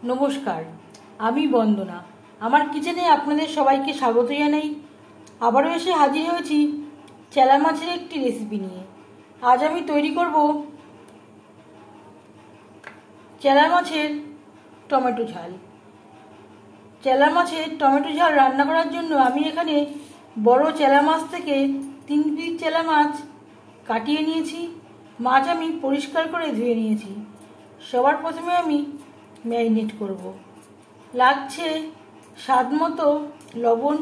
নমস্কার, আমি বন্দনা। আমার কিচেনে আপনাদের সবাইকে স্বাগত জানাই। আবারও এসে হাজির হয়েছি চেলা মাছের একটি রেসিপি নিয়ে। আজ আমি তৈরি করব চেলা মাছের টমেটো ঝাল। চেলা মাছের টমেটো ঝাল রান্না করার জন্য আমি এখানে বড় চেলা মাছ থেকে 3 পিস চেলা মাছ কাটিয়ে নিয়েছি। মাছ আমি পরিষ্কার করে ধুয়ে নিয়েছি। সবার প্রথমে আমি ম্যারিনেট করব। লাগছে স্বাদ মতো লবণ,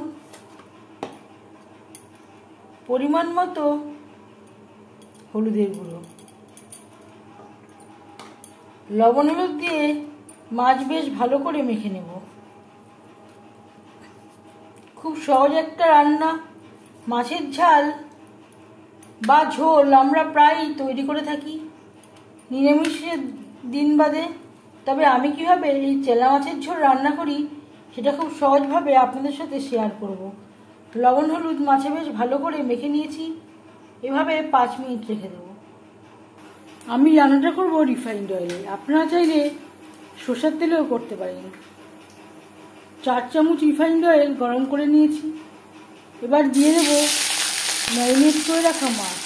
পরিমাণ মতো হলুদের গুঁড়ো। লবণ হলুদ দিয়ে মাছ বেশ ভালো করে মেখে নেব। খুব সহজ একটা রান্না। মাছের ঝাল বা ঝোল আমরা প্রায়ই তৈরি করে থাকি নিরামিষের দিন বাদে। তবে আমি কিভাবে এই চেলা মাছের ঝোল রান্না করি সেটা খুব সহজভাবে আপনাদের সাথে শেয়ার করব। লবণ হলুদ মাছে বেশ ভালো করে মেখে নিয়েছি। এভাবে 5 মিনিট রেখে দেব। আমি রান্নাটা করব রিফাইন্ড অয়েলে। আপনারা চাইলে সরষের তেলেও করতে পারেন। 4 চামচ রিফাইন্ড অয়েল গরম করে নিয়েছি। এবার দিয়ে দেব ম্যারিনেট করে রাখা মাছ।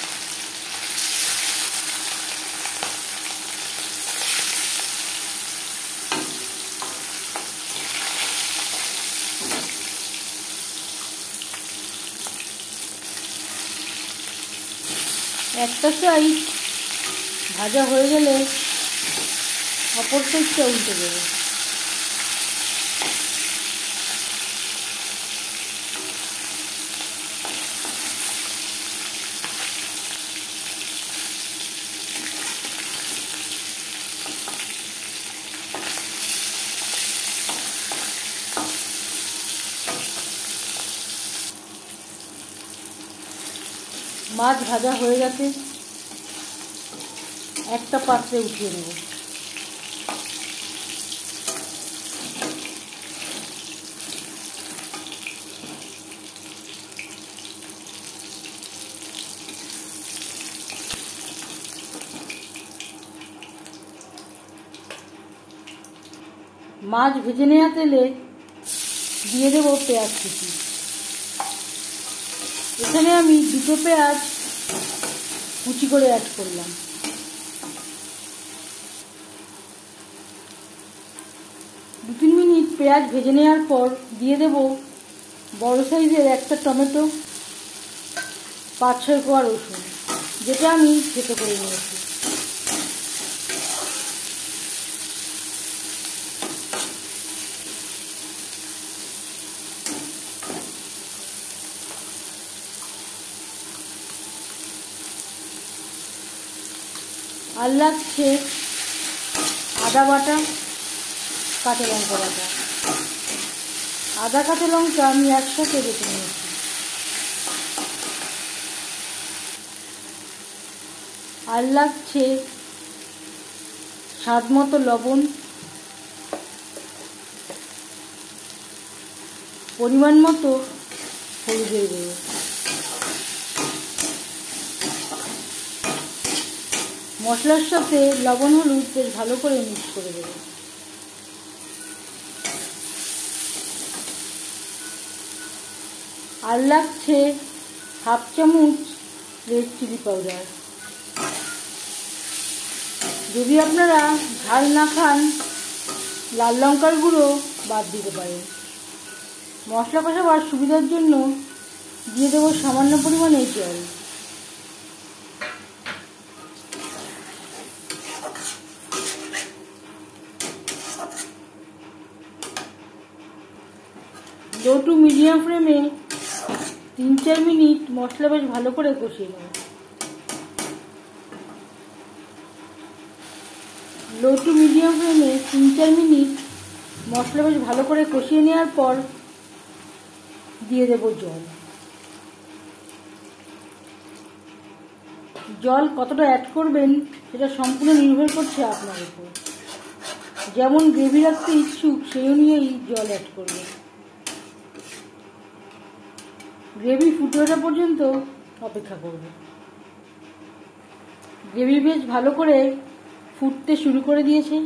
একটা সাইড ভাজা হয়ে গেলে অপর সাইডটা উল্টে দেবো। মাছ ভাজা হয়ে গেছে, একটা পাত্রে উঠিয়ে নেব। মাছ ভেজে নেওয়া তেলে দিয়ে দেব পেঁয়াজ কুচি। এখানে আমি 2টো পেঁয়াজ কুচি করে অ্যাড করলাম। দু 3 মিনিট পেঁয়াজ ভেজে নেওয়ার পর দিয়ে দেব বড় সাইজের একটা টমেটো, 5-6 কোয়া রসুন, যেটা আমি থেতো করে নিয়েছি। আর লাগছে আদা বাটা, কাঁচা লঙ্কা বাটা। আদা কাঁচা লঙ্কা আমি একসাথে বেটে নিয়েছি। আর লাগছে স্বাদ মতো লবণ, পরিমাণ মতো হলুদের গুঁড়ো। মশলার সাথে লবণ হলুদ বেশ ভালো করে মিক্স করে দেব। আর লাগছে 1/2 চামচ রেড চিলি পাউডার। যদি আপনারা ঝাল না খান, লাল লঙ্কার গুঁড়ো বাদ দিতে পারেন। মশলা কষাবার সুবিধার জন্য দিয়ে দেবো সামান্য পরিমাণে জল। লো টু মিডিয়াম ফ্লেমে 3-4 মিনিট মশলা বেশ ভালো করে কষিয়ে নেব। লো টু মিডিয়াম ফ্লেমে 3-4 মিনিট মশলা বেশ ভালো করে কষিয়ে নেওয়ার পর দিয়ে দেব জল। জল কতটা অ্যাড করবেন সেটা সম্পূর্ণ নির্ভর করছে আপনার উপর। যেমন গ্রেভি রাখতে ইচ্ছুক সেই অনুযায়ী জল অ্যাড করবেন। গ্রেভি ফুটে ওঠা পর্যন্ত অপেক্ষা করব। গ্রেভি বেশ ভালো করে ফুটতে শুরু করে দিয়েছে।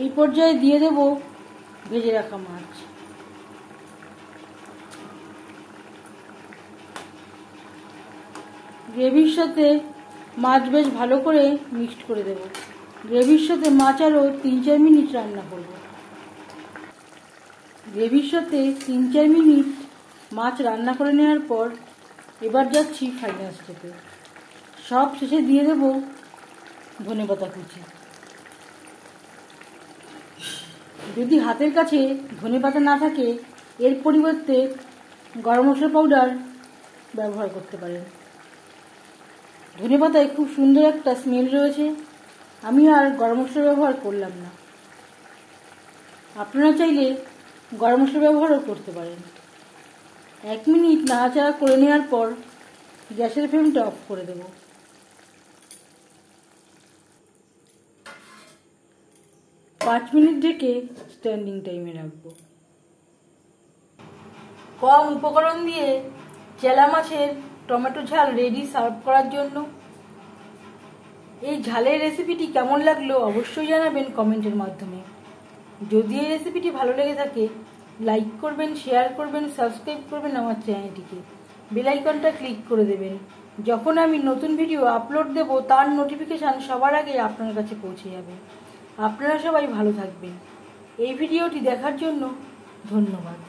এই পর্যায়ে দিয়ে দেব ভেজে রাখা মাছ। গ্রেভির সাথে মাছ বেশ ভালো করে মিক্সড করে দেব। গ্রেভির সাথে মাছ আরও 3-4 মিনিট রান্না করব। গ্রেভির সাথে 3-4 মিনিট মাছ রান্না করে নেওয়ার পর এবার যাচ্ছি ফাইনাল স্টেপে। সব শেষে দিয়ে দেব ধনেপাতা কুচি। যদি হাতের কাছে ধনেপাতা না থাকে এর পরিবর্তে গরম মশলা পাউডার ব্যবহার করতে পারেন। ধনেপাতায় খুব সুন্দর একটা স্মেল রয়েছে, আমি আর গরম মশলা ব্যবহার করলাম না। আপনারা চাইলে গরম মশলা ব্যবহারও করতে পারেন। 1 মিনিট নাড়াচাড়া করে নেওয়ার পর গ্যাসের ফ্লেমটা অফ করে দেব। পাঁচ মিনিট ঢেকে স্ট্যান্ডিং টাইমে রাখবো। কম উপকরণ দিয়ে চেলা মাছের টমেটো ঝাল রেডি সার্ভ করার জন্য। এই ঝালের রেসিপিটি কেমন লাগলো অবশ্যই জানাবেন কমেন্টের মাধ্যমে। যদি এই রেসিপিটি ভালো লেগে থাকে লাইক করবেন, শেয়ার করবেন, সাবস্ক্রাইব করবেন আমার চ্যানেলটিকে, বেল আইকনটা ক্লিক করে দেবেন। যখন আমি নতুন ভিডিও আপলোড দেব তার নোটিফিকেশান সবার আগে আপনার কাছে পৌঁছে যাবে। আপনারা সবাই ভালো থাকবেন। এই ভিডিওটি দেখার জন্য ধন্যবাদ।